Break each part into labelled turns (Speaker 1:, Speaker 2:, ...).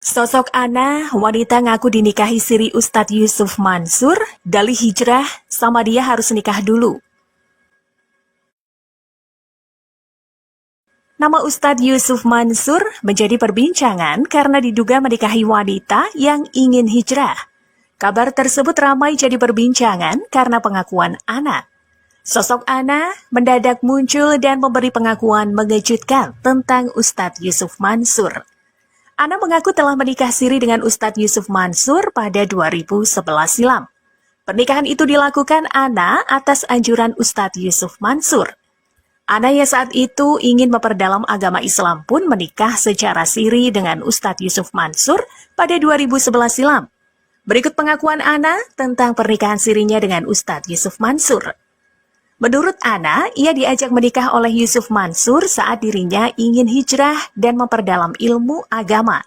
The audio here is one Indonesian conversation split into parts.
Speaker 1: Sosok Ana, wanita ngaku dinikahi siri Ustadz Yusuf Mansur, dalih hijrah, sama dia harus nikah dulu. Nama Ustadz Yusuf Mansur menjadi perbincangan karena diduga menikahi wanita yang ingin hijrah. Kabar tersebut ramai jadi perbincangan karena pengakuan Ana. Sosok Ana mendadak muncul dan memberi pengakuan mengejutkan tentang Ustadz Yusuf Mansur. Ana mengaku telah menikah siri dengan Ustadz Yusuf Mansur pada 2011 silam. Pernikahan itu dilakukan Ana atas anjuran Ustadz Yusuf Mansur. Ana yang saat itu ingin memperdalam agama Islam pun menikah secara siri dengan Ustadz Yusuf Mansur pada 2011 silam. Berikut pengakuan Ana tentang pernikahan sirinya dengan Ustadz Yusuf Mansur. Menurut Ana, ia diajak menikah oleh Yusuf Mansur saat dirinya ingin hijrah dan memperdalam ilmu agama.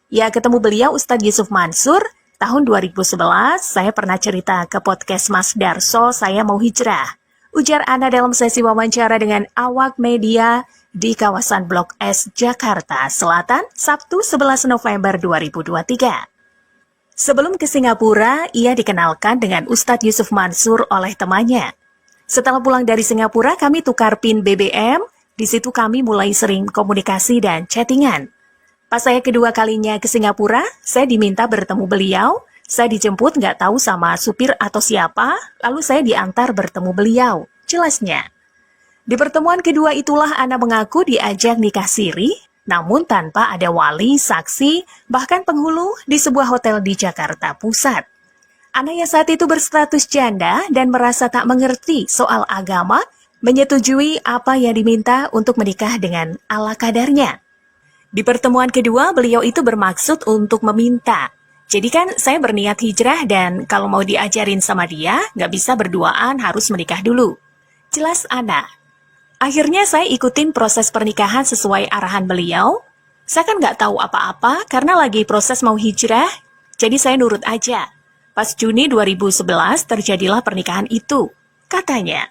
Speaker 1: Ia ketemu beliau Ustadz Yusuf Mansur tahun 2011, saya pernah cerita ke podcast Mas Darso, saya mau hijrah. Ujar Ana dalam sesi wawancara dengan awak media di kawasan Blok S, Jakarta Selatan, Sabtu 11 November 2023. Sebelum ke Singapura, ia dikenalkan dengan Ustadz Yusuf Mansur oleh temannya. Setelah pulang dari Singapura, kami tukar PIN BBM, di situ kami mulai sering komunikasi dan chattingan. Pas saya kedua kalinya ke Singapura, saya diminta bertemu beliau. Saya dijemput nggak tahu sama supir atau siapa, lalu saya diantar bertemu beliau, jelasnya. Di pertemuan kedua itulah Ana mengaku diajak nikah siri, namun tanpa ada wali, saksi, bahkan penghulu di sebuah hotel di Jakarta Pusat. Ana yang saat itu berstatus janda dan merasa tak mengerti soal agama, menyetujui apa yang diminta untuk menikah dengan ala kadarnya. Di pertemuan kedua, beliau itu bermaksud untuk meminta. Jadi kan saya berniat hijrah dan kalau mau diajarin sama dia, nggak bisa berduaan, harus menikah dulu. Jelas Ana. Akhirnya saya ikutin proses pernikahan sesuai arahan beliau. Saya kan nggak tahu apa-apa karena lagi proses mau hijrah, jadi saya nurut aja. Pas Juni 2011 terjadilah pernikahan itu, katanya.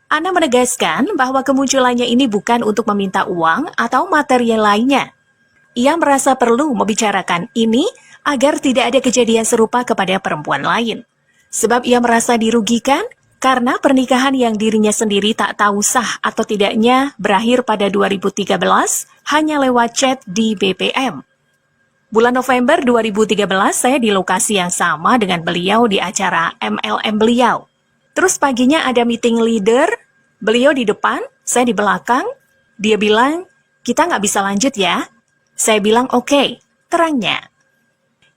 Speaker 1: Ana menegaskan bahwa kemunculannya ini bukan untuk meminta uang atau material lainnya. Ia merasa perlu membicarakan ini agar tidak ada kejadian serupa kepada perempuan lain. Sebab ia merasa dirugikan karena pernikahan yang dirinya sendiri tak tahu sah atau tidaknya berakhir pada 2013 hanya lewat chat di BBM. Bulan November 2013 saya di lokasi yang sama dengan beliau di acara MLM beliau. Terus paginya ada meeting leader, beliau di depan, saya di belakang. Dia bilang, kita nggak bisa lanjut ya. Saya bilang oke, terangnya.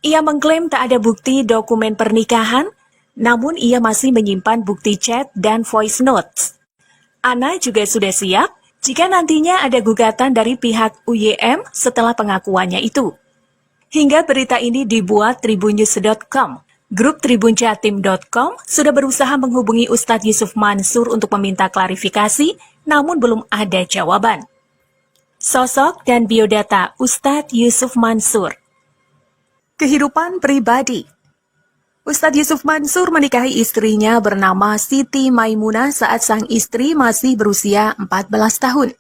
Speaker 1: Ia mengklaim tak ada bukti dokumen pernikahan, namun ia masih menyimpan bukti chat dan voice notes. Ana juga sudah siap jika nantinya ada gugatan dari pihak UYM setelah pengakuannya itu. Hingga berita ini dibuat tribunnews.com. Grup tribunjatim.com sudah berusaha menghubungi Ustadz Yusuf Mansur untuk meminta klarifikasi, namun belum ada jawaban. Sosok dan biodata Ustadz Yusuf Mansur. Kehidupan pribadi. Ustadz Yusuf Mansur menikahi istrinya bernama Siti Maimunah saat sang istri masih berusia 14 tahun.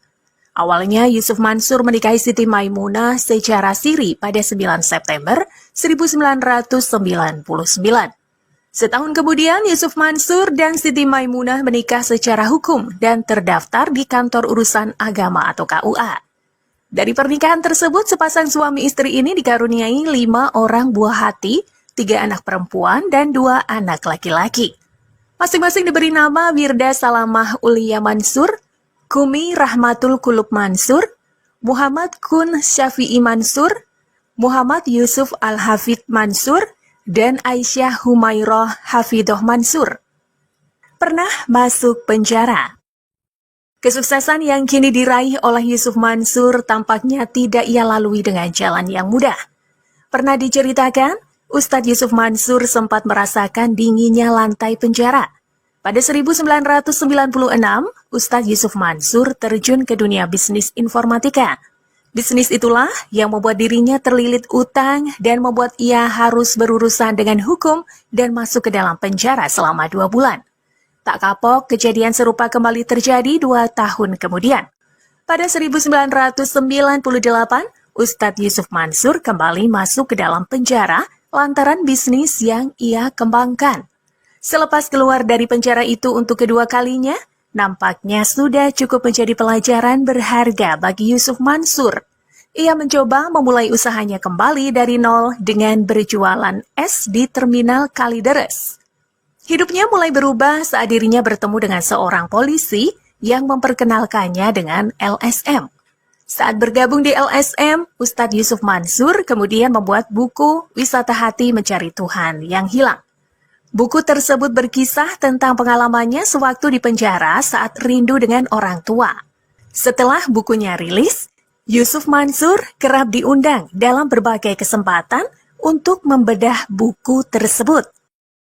Speaker 1: Awalnya Yusuf Mansur menikahi Siti Maimunah secara siri pada 9 September 1999. Setahun kemudian Yusuf Mansur dan Siti Maimunah menikah secara hukum dan terdaftar di Kantor Urusan Agama atau KUA. Dari pernikahan tersebut, sepasang suami istri ini dikaruniai 5 orang buah hati, 3 anak perempuan, dan 2 anak laki-laki. Masing-masing diberi nama Wirda Salamah Ulia Mansur, Kumi Rahmatul Kulub Mansur, Muhammad Kun Syafi'i Mansur, Muhammad Yusuf Al-Hafid Mansur, dan Aisyah Humairah Hafidoh Mansur. Pernah masuk penjara. Kesuksesan yang kini diraih oleh Yusuf Mansur tampaknya tidak ia lalui dengan jalan yang mudah. Pernah diceritakan, Ustadz Yusuf Mansur sempat merasakan dinginnya lantai penjara. Pada 1996, Ustadz Yusuf Mansur terjun ke dunia bisnis informatika. Bisnis itulah yang membuat dirinya terlilit utang dan membuat ia harus berurusan dengan hukum dan masuk ke dalam penjara selama 2 bulan. Tak kapok, kejadian serupa kembali terjadi 2 tahun kemudian. Pada 1998, Ustadz Yusuf Mansur kembali masuk ke dalam penjara lantaran bisnis yang ia kembangkan. Selepas keluar dari penjara itu untuk kedua kalinya, nampaknya sudah cukup menjadi pelajaran berharga bagi Yusuf Mansur. Ia mencoba memulai usahanya kembali dari nol dengan berjualan es di Terminal Kalideres. Hidupnya mulai berubah saat dirinya bertemu dengan seorang polisi yang memperkenalkannya dengan LSM. Saat bergabung di LSM, Ustadz Yusuf Mansur kemudian membuat buku Wisata Hati Mencari Tuhan yang Hilang. Buku tersebut berkisah tentang pengalamannya sewaktu di penjara saat rindu dengan orang tua. Setelah bukunya rilis, Yusuf Mansur kerap diundang dalam berbagai kesempatan untuk membedah buku tersebut.